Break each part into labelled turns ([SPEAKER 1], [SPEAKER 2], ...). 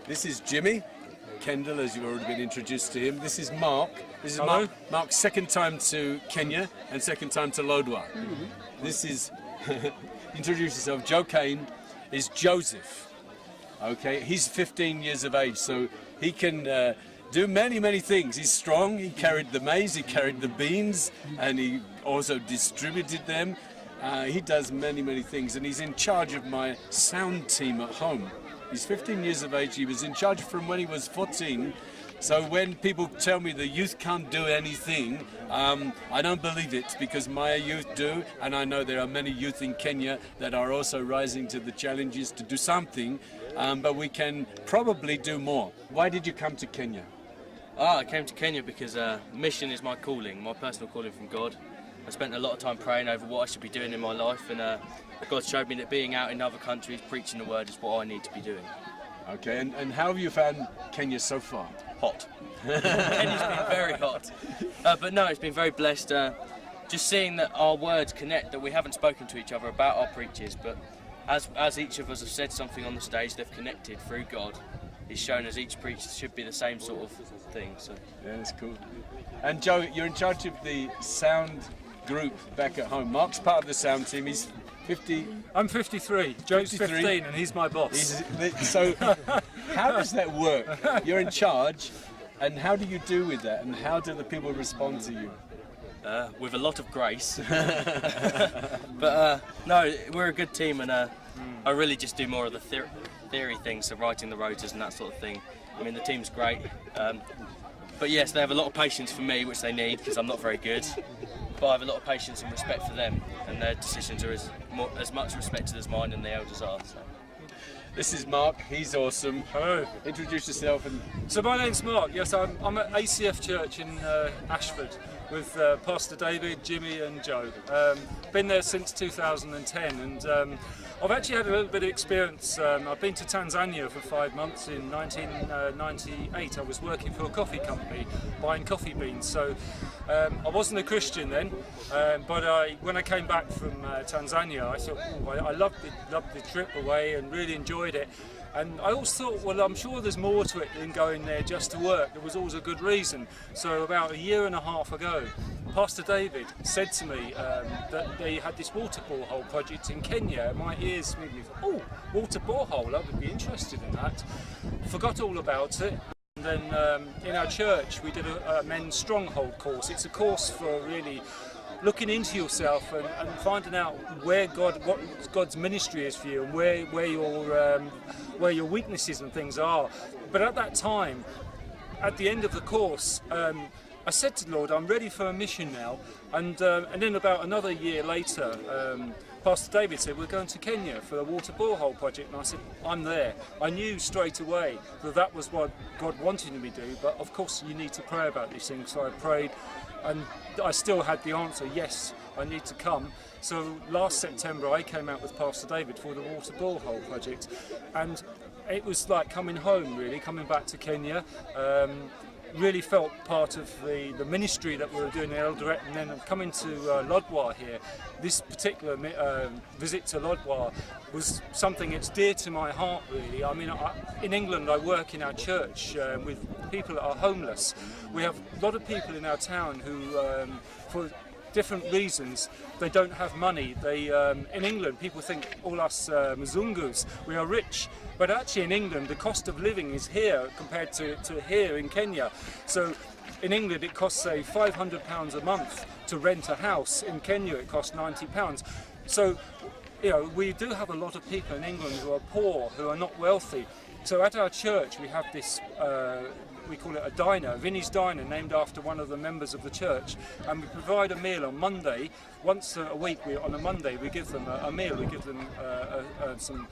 [SPEAKER 1] This is Jimmy. Kendall, as you've already been introduced to him. This is Mark. This is
[SPEAKER 2] Hello.
[SPEAKER 1] Mark's second time to Kenya and second time to Lodwar. This is, introduce yourself, Joe Cain is Joseph. Okay, he's 15 years of age, so he can do many things. He's strong, he carried the maize, he carried the beans, and he also distributed them. He does many things, and he's in charge of my sound team at home. He's 15 years of age. He was in charge from when he was 14. So when people tell me the youth can't do anything, I don't believe it, because my youth do, and I know there are many youth in Kenya that are also rising to the challenges to do something, but we can probably do more. Why did you come to Kenya?
[SPEAKER 3] I came to Kenya because mission is my calling, my personal calling from God. I spent a lot of time praying over what I should be doing in my life, and God showed me that being out in other countries, preaching the word, is what I need to be doing.
[SPEAKER 1] Okay, and how have you found Kenya so far?
[SPEAKER 3] Hot. Kenya's been very hot. But no, it's been very blessed. Just seeing that our words connect, that we haven't spoken to each other about our preaches, but as each of us have said something on the stage, they've connected through God. It's shown as each preacher should be the same sort of thing. So. Yeah,
[SPEAKER 1] that's cool. And Joe, you're in charge of the sound group back at home. Mark's part of the sound team. He's 50.
[SPEAKER 2] I'm 53. Joe's 15, and he's my boss.
[SPEAKER 1] So, how does that work? You're in charge, and how do you do with that? And how do the people respond to you?
[SPEAKER 3] With a lot of grace. But no, we're a good team, and I really just do more of the theory things, so writing the rotors and that sort of thing. I mean, the team's great. But yes, they have a lot of patience for me, which they need, because I'm not very good. But I have a lot of patience and respect for them, and their decisions are as much respected as mine and the elders are. So.
[SPEAKER 1] This is Mark. He's awesome.
[SPEAKER 2] Hello.
[SPEAKER 1] Introduce yourself.
[SPEAKER 2] So my name's Mark. Yes, I'm at ACF Church in Ashford with Pastor David, Jimmy, and Joe. Been there since 2010, and I've actually had a little bit of experience. I've been to Tanzania for 5 months in 1998. I was working for a coffee company, buying coffee beans. So I wasn't a Christian then, but when I came back from Tanzania, I thought, I loved the trip away and really enjoyed it. And I always thought, well, I'm sure there's more to it than going there just to work. There was always a good reason. So about a year and a half ago, Pastor David said to me that they had this water borehole project in Kenya. My ears made me think, oh, water borehole, I would be interested in that. Forgot all about it. And then in our church, we did a men's stronghold course. It's a course for really looking into yourself and finding out what God's ministry is for you, and where your weaknesses and things are. But at that time, at the end of the course, I said to the Lord, I'm ready for a mission now. And then about another year later, Pastor David said, we're going to Kenya for the water borehole project. And I said, I'm there. I knew straight away that was what God wanted me to do. But of course, you need to pray about these things. So I prayed, and I still had the answer, yes, I need to come. So last September, I came out with Pastor David for the water borehole project. And it was like coming home, really, coming back to Kenya. Really felt part of the ministry that we were doing in Eldoret, and then coming to Lodwar here. This particular visit to Lodwar was something that's dear to my heart, really. I mean, in England I work in our church with people that are homeless. We have a lot of people in our town who, for different reasons, they don't have money. In England, people think all us Mzungus, we are rich, but actually in England the cost of living is here compared to here in Kenya. So in England it costs, say, £500 a month to rent a house. In Kenya it costs £90. So, you know, we do have a lot of people in England who are poor, who are not wealthy. So at our church we have this we call it a diner, Vinny's Diner, named after one of the members of the church, and we provide a meal on Monday. Once a week, on a Monday, we give them a meal. We give them some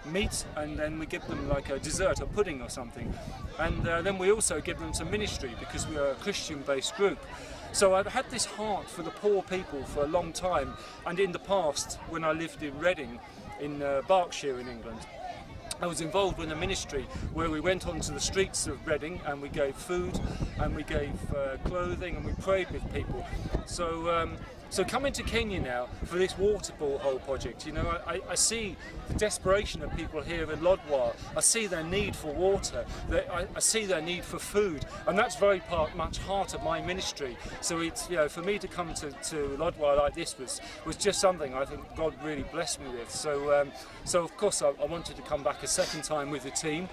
[SPEAKER 2] meat, and then we give them like a dessert, a pudding or something. And then we also give them some ministry, because we are a Christian-based group. So I've had this heart for the poor people for a long time, and in the past, when I lived in Reading, in Berkshire in England, I was involved in a ministry where we went onto the streets of Reading and we gave food and we gave clothing and we prayed with people. So So coming to Kenya now for this water borehole project, you know, I see the desperation of people here in Lodwar. I see their need for water. I see their need for food, and that's very much heart of my ministry. So it's, you know, for me to come to Lodwar like this was just something I think God really blessed me with. So so of course I wanted to come back a second time with the team,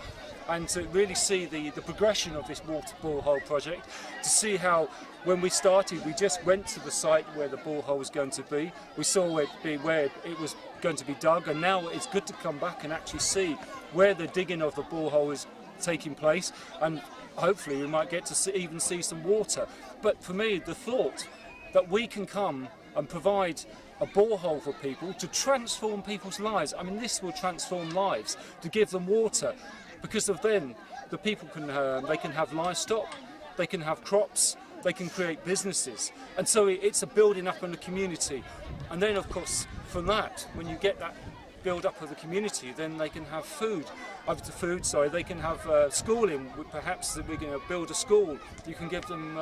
[SPEAKER 2] and to really see the progression of this water borehole project, to see how when we started we just went to the site where the borehole was going to be. We saw it be where it was going to be dug, and now it's good to come back and actually see where the digging of the borehole is taking place, and hopefully we might get to even see some water. But for me, the thought that we can come and provide a borehole for people to transform people's lives, I mean, this will transform lives, to give them water, because of then the people can they can have livestock, they can have crops, they can create businesses, and so it's a building up in the community. And then of course from that, when you get that build up of the community, then they can have food. They can have schooling. Perhaps we're going to build a school. You can give them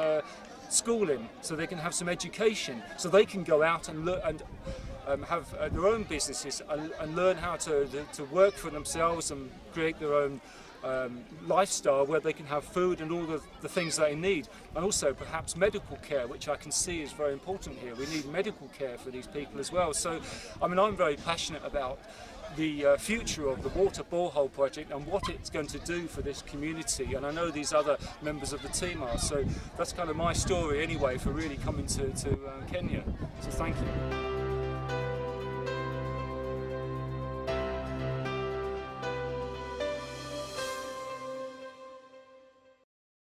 [SPEAKER 2] schooling so they can have some education, so they can go out and learn and have their own businesses and learn how to work for themselves and create their own lifestyle where they can have food and all the things they need. And also perhaps medical care, which I can see is very important here. We need medical care for these people as well. So I mean, I'm very passionate about the future of the water borehole project and what it's going to do for this community, and I know these other members of the team are. So that's kind of my story anyway for really coming to Kenya. So thank you.